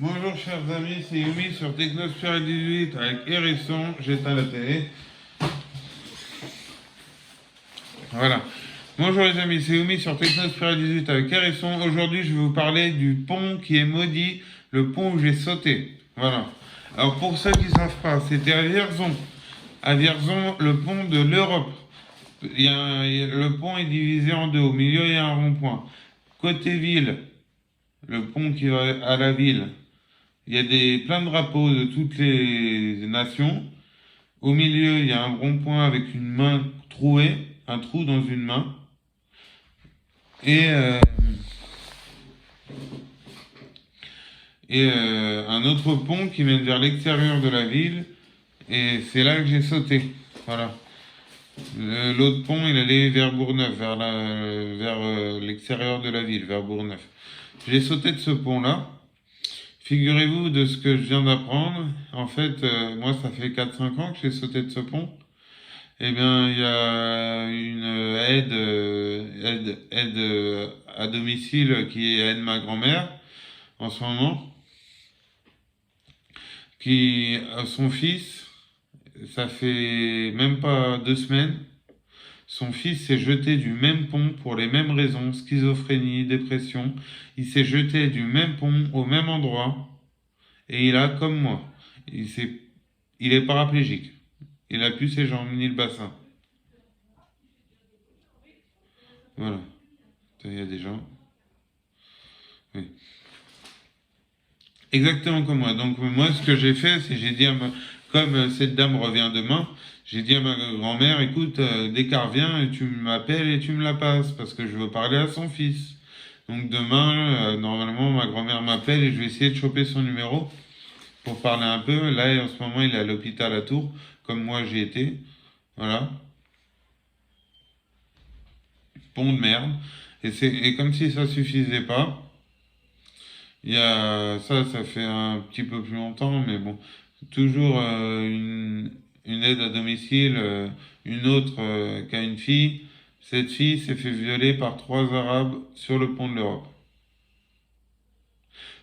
Bonjour chers amis, c'est Yumi sur Technosphere 18 avec Hérisson, j'éteins la télé. Voilà. Bonjour les amis, c'est Yumi sur Technosphere 18 avec Hérisson. Aujourd'hui je vais vous parler du pont qui est maudit, le pont où j'ai sauté. Voilà. Alors pour ceux qui ne savent pas, c'était à Vierzon. À Vierzon, le pont de l'Europe. Le pont est divisé en deux, au milieu il y a un rond-point. Côté ville, le pont qui va à la ville. Il y a plein de drapeaux de toutes les nations. Au milieu, il y a un rond-point avec une main trouée, un trou dans une main. Et, euh, un autre pont qui mène vers l'extérieur de la ville. Et c'est là que j'ai sauté. Voilà. L'autre pont, il allait vers Bourgneuf, vers l'extérieur de la ville, vers Bourgneuf. J'ai sauté de ce pont-là. Figurez-vous de ce que je viens d'apprendre. En fait, moi, ça fait 4-5 ans que j'ai sauté de ce pont. Eh bien, il y a une aide à domicile qui aide ma grand-mère en ce moment, qui a son fils, ça fait même pas 2 semaines, son fils s'est jeté du même pont pour les mêmes raisons, schizophrénie, dépression. Il s'est jeté du même pont au même endroit et il a, comme moi, il est paraplégique. Il a plus ses jambes ni le bassin. Voilà. Il y a des gens. Oui. Exactement comme moi. Donc moi, ce que j'ai fait, c'est j'ai dit comme cette dame revient demain, j'ai dit à ma grand-mère, écoute, dès qu'elle revient, tu m'appelles et tu me la passes parce que je veux parler à son fils. Donc demain, normalement, ma grand-mère m'appelle et je vais essayer de choper son numéro pour parler un peu. Là, en ce moment, il est à l'hôpital à Tours, comme moi j'y étais. Voilà. Pont de merde. Et comme si ça suffisait pas. Il y a ça fait un petit peu plus longtemps, mais bon, toujours une aide à domicile, une autre qui a une fille. Cette fille s'est fait violer par 3 Arabes sur le pont de l'Europe.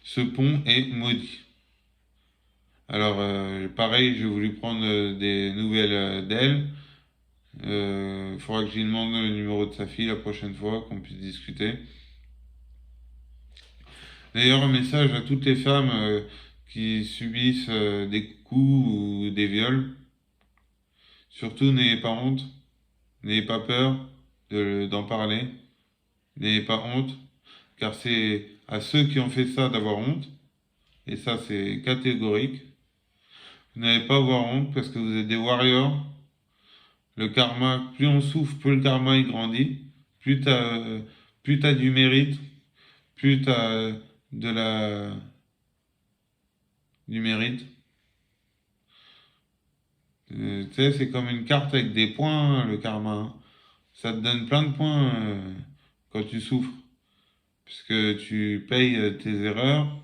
Ce pont est maudit. Alors, pareil, j'ai voulu prendre des nouvelles d'elle. Il faudra que je lui demande le numéro de sa fille la prochaine fois, qu'on puisse discuter. D'ailleurs, un message à toutes les femmes qui subissent des coups ou des viols. Surtout, n'ayez pas honte, n'ayez pas peur d'en parler, n'ayez pas honte, car c'est à ceux qui ont fait ça d'avoir honte, et ça c'est catégorique. Vous n'avez pas à avoir honte parce que vous êtes des warriors. Le karma, plus on souffre, plus le karma il grandit, plus t'as du mérite, plus t'as de la du mérite. Tu sais, c'est comme une carte avec des points, le karma, hein. Ça te donne plein de points quand tu souffres, puisque tu payes tes erreurs,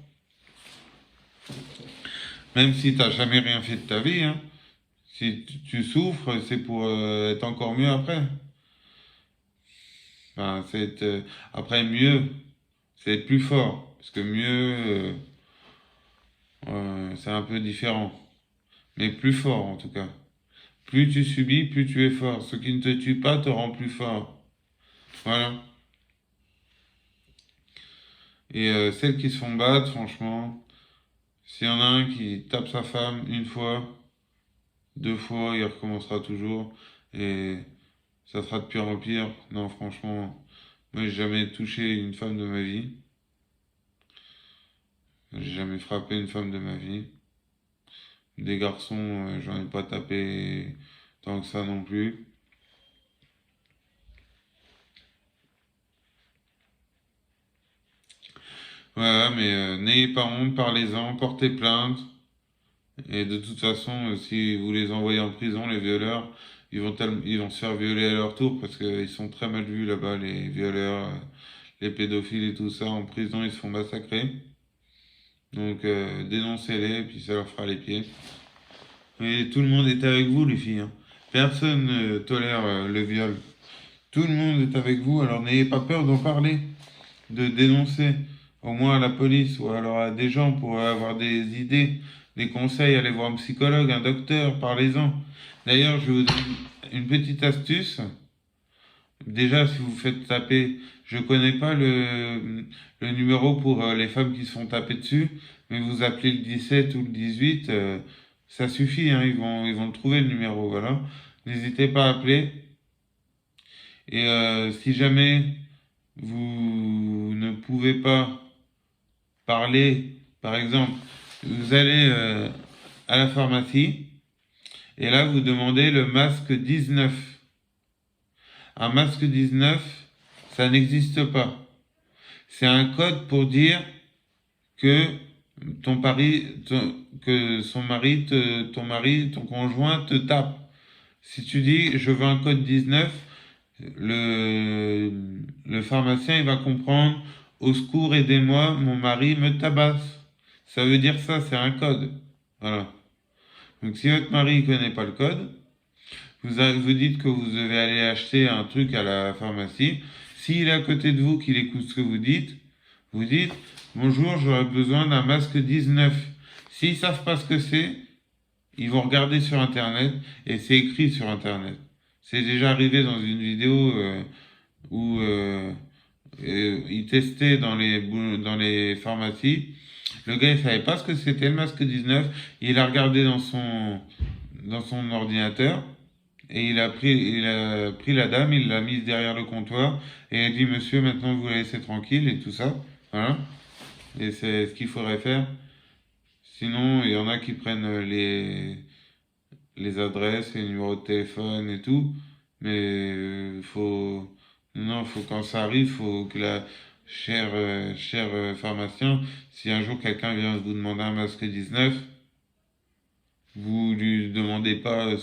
même si tu n'as jamais rien fait de ta vie, hein. Si tu souffres, c'est pour être encore mieux après. Enfin, après mieux, c'est être plus fort, parce que mieux, c'est un peu différent, mais plus fort en tout cas. Plus tu subis, plus tu es fort. Ce qui ne te tue pas te rend plus fort. Voilà. Et celles qui se font battre, franchement, s'il y en a un qui tape sa femme une fois, 2 fois, il recommencera toujours. Et ça sera de pire en pire. Non, franchement, moi j'ai jamais touché une femme de ma vie. J'ai jamais frappé une femme de ma vie. Des garçons, j'en ai pas tapé tant que ça non plus. Voilà, mais n'ayez pas honte, parlez-en, portez plainte. Et de toute façon, si vous les envoyez en prison, les violeurs, ils vont se faire violer à leur tour parce qu'ils sont très mal vus là-bas, les violeurs, les pédophiles et tout ça. En prison, ils se font massacrer. Donc, dénoncez-les, puis ça leur fera les pieds. Et tout le monde est avec vous, les filles, hein. Personne ne tolère le viol. Tout le monde est avec vous, alors n'ayez pas peur d'en parler, de dénoncer. au moins à la police ou alors à des gens pour avoir des idées, des conseils, allez voir un psychologue, un docteur, parlez-en. D'ailleurs, je vais vous donne une petite astuce. Déjà, si vous faites taper, je connais pas le numéro pour les femmes qui se font taper dessus, mais vous appelez le 17 ou le 18, ça suffit, hein, ils vont le trouver le numéro, voilà. N'hésitez pas à appeler. Et si jamais vous ne pouvez pas parler, par exemple, vous allez à la pharmacie et là vous demandez le masque 19. Un masque 19, ça n'existe pas. C'est un code pour dire que ton conjoint te tape. Si tu dis je veux un code 19, le pharmacien il va comprendre au secours, aidez-moi, mon mari me tabasse. Ça veut dire ça, c'est un code. Voilà. Donc si votre mari ne connaît pas le code, vous dites que vous devez aller acheter un truc à la pharmacie. S'il est à côté de vous, qu'il écoute ce que vous dites bonjour, j'aurais besoin d'un masque 19. S'ils savent pas ce que c'est, ils vont regarder sur internet et c'est écrit sur internet. C'est déjà arrivé dans une vidéo où il testait dans les pharmacies. Le gars, il savait pas ce que c'était le masque 19. Il a regardé dans son ordinateur et il a pris la dame, il l'a mise derrière le comptoir et il a dit monsieur, maintenant vous la laissez tranquille et tout ça. Voilà. Et c'est ce qu'il faudrait faire. Sinon, il y en a qui prennent les adresses, les numéros de téléphone et tout. Mais non, faut quand ça arrive, faut que la cher pharmacien, si un jour quelqu'un vient vous demander un masque 19, vous lui demandez pas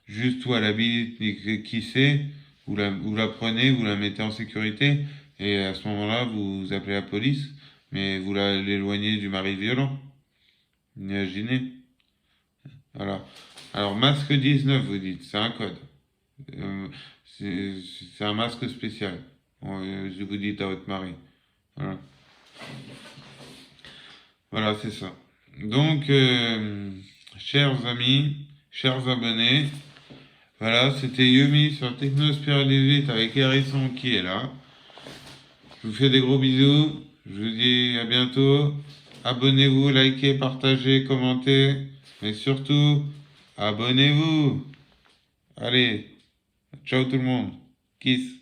juste où elle habite, ni qui c'est, vous la prenez, vous la mettez en sécurité, et à ce moment-là, vous appelez la police, mais vous l'éloignez du mari violent. Imaginez. Voilà. Alors, masque 19, vous dites, c'est un code. Euh, c'est un masque spécial. Je vous dites à votre mari. Voilà. Voilà, c'est ça. Donc, chers amis, chers abonnés, voilà, c'était Yumi sur Technosphere 18 avec Hérisson qui est là. Je vous fais des gros bisous. Je vous dis à bientôt. Abonnez-vous, likez, partagez, commentez. Mais surtout, abonnez-vous. Allez, ciao tout le monde. Kiss.